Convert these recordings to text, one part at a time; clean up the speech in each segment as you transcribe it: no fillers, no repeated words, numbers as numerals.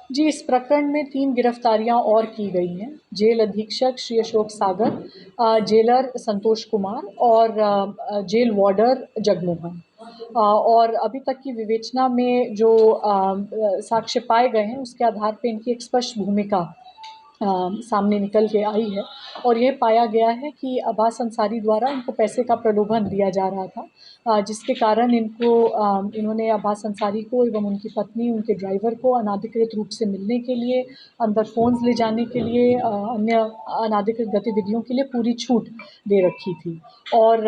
जी, इस प्रकरण में 3 गिरफ्तारियां और की गई हैं। जेल अधीक्षक श्री अशोक सागर, जेलर संतोष कुमार और जेल वार्डर जगमोहन। और अभी तक की विवेचना में जो साक्ष्य पाए गए हैं उसके आधार पर इनकी एक स्पष्ट भूमिका सामने निकल के आई है और ये पाया गया है कि अब्बास अंसारी द्वारा इनको पैसे का प्रलोभन दिया जा रहा था, जिसके कारण इन्होंने अब्बास अंसारी को एवं उनकी पत्नी, उनके ड्राइवर को अनाधिकृत रूप से मिलने के लिए, अंदर फ़ोन्स ले जाने के लिए, अन्य अनाधिकृत गतिविधियों के लिए पूरी छूट दे रखी थी। और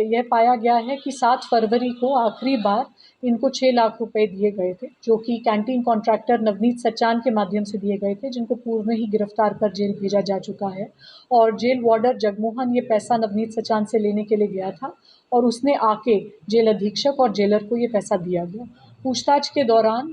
यह पाया गया है कि 7 फरवरी को आखिरी बार इनको 6 लाख रुपए दिए गए थे, जो कि कैंटीन कॉन्ट्रैक्टर नवनीत सचान के माध्यम से दिए गए थे, जिनको पूर्व में ही गिरफ्तार कर जेल भेजा जा चुका है। और जेल वार्डर जगमोहन ये पैसा नवनीत सचान से लेने के लिए गया था और उसने आके जेल अधीक्षक और जेलर को ये पैसा दिया गया। पूछताछ के दौरान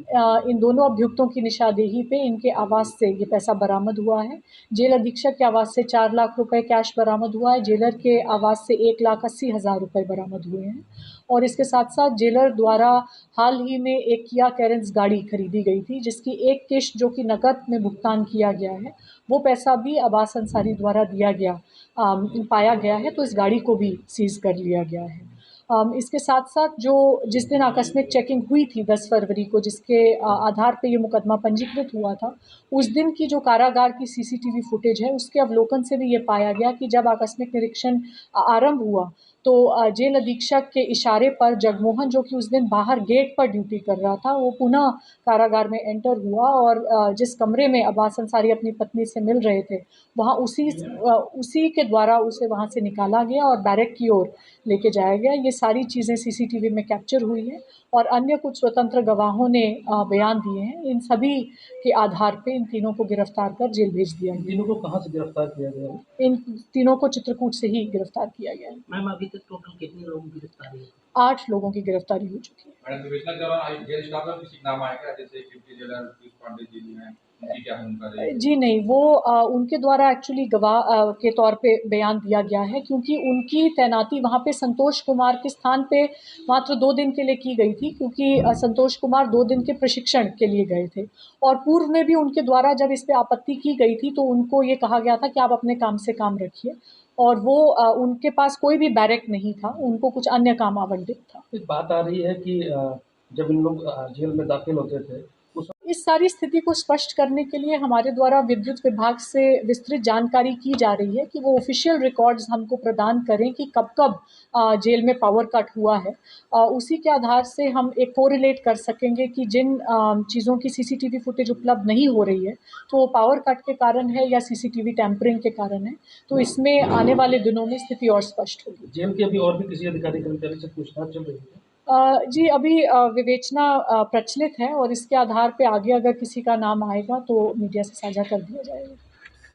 इन दोनों अभियुक्तों की निशानदेही पे इनके आवास से ये पैसा बरामद हुआ है। जेल अधीक्षक के आवास से 4 लाख रुपए कैश बरामद हुआ है। जेलर के आवास से 1,80,000 रुपए बरामद हुए हैं। और इसके साथ-साथ जेलर द्वारा हाल ही में एक किया कैरेंस गाड़ी खरीदी गई थी, जिसकी एक किश्त जो कि नकद में भुगतान किया गया है, वो पैसा भी अब्बास अंसारी द्वारा दिया गया पाया गया है, तो इस गाड़ी को भी सीज़ कर लिया गया है। इसके साथ-साथ जो जिस दिन आकस्मिक चेकिंग हुई थी 10 फरवरी को, जिसके आधार पे ये मुकदमा पंजीकृत हुआ था, उस दिन की जो कारागार की सीसीटीवी फुटेज है, उसके अवलोकन से भी ये पाया गया कि जब आकस्मिक निरीक्षण आरंभ हुआ, तो जेल अधीक्षक के इशारे पर जगमोहन, जो कि उस दिन बाहर गेट पर ड्यूटी कर रहा था, वो पुनः कारागार में एंटर हुआ और जिस कमरे में अब्बास अंसारी अपनी पत्नी से मिल रहे थे, वहाँ उसी के द्वारा उसे वहाँ से निकाला गया और बैरक की ओर लेके जाया गया। ये सारी चीज़ें सीसीटीवी में कैप्चर हुई हैं और अन्य कुछ स्वतंत्र गवाहों ने बयान दिए हैं। इन सभी के आधार पे इन तीनों को गिरफ्तार कर जेल भेज दिया गया। तीनों को कहाँ से गिरफ्तार किया गया है? इन तीनों को चित्रकूट से ही गिरफ्तार किया गया है। मैम, अभी तक टोटल कितने लोगों की गिरफ्तारी है? 8 लोगों की गिरफ्तारी हो चुकी है। मैडम, विवेचना के दौरान जेल स्टाफ में किसी का नाम आएगा, जैसे डिप्टी जेलर पीयूष पांडे जी भी हैं, उनकी क्या भूमिका रहेगी? जी नहीं, वो उनके द्वारा एक्चुअली गवाह के तौर पे बयान दिया गया है, क्योंकि उनकी तैनाती वहाँ पे संतोष कुमार के स्थान पे मात्र 2 दिन के लिए की गई थी, क्योंकि संतोष कुमार 2 दिन के प्रशिक्षण के लिए गए थे और पूर्व में भी उनके द्वारा जब इस पे आपत्ति की गई थी, तो उनको ये कहा गया था कि आप अपने काम से काम रखिए और वो उनके पास कोई भी बैरक नहीं था, उनको कुछ अन्य काम आवंटित था। एक बात आ रही है कि जब इन लोग जेल में दाखिल होते थे, उस इस सारी स्थिति को स्पष्ट करने के लिए हमारे द्वारा विद्युत विभाग से विस्तृत जानकारी की जा रही है कि वो ऑफिशियल रिकॉर्ड्स हमको प्रदान करें कि कब-कब जेल में पावर कट हुआ है। उसी के आधार से हम एक कोरिलेट कर सकेंगे कि जिन चीज़ों की सीसीटीवी फुटेज उपलब्ध नहीं हो रही है, तो वो पावर कट के कारण है या सीसीटीवी टैम्परिंग के कारण है। तो इसमें आने वाले दिनों में स्थिति और स्पष्ट होगी। जेल के अभी और भी किसी अधिकारी कर्मचारी से पूछताछ चल रही है? जी, अभी विवेचना प्रचलित है और इसके आधार पे आगे अगर किसी का नाम आएगा तो मीडिया से साझा कर दिया जाएगा।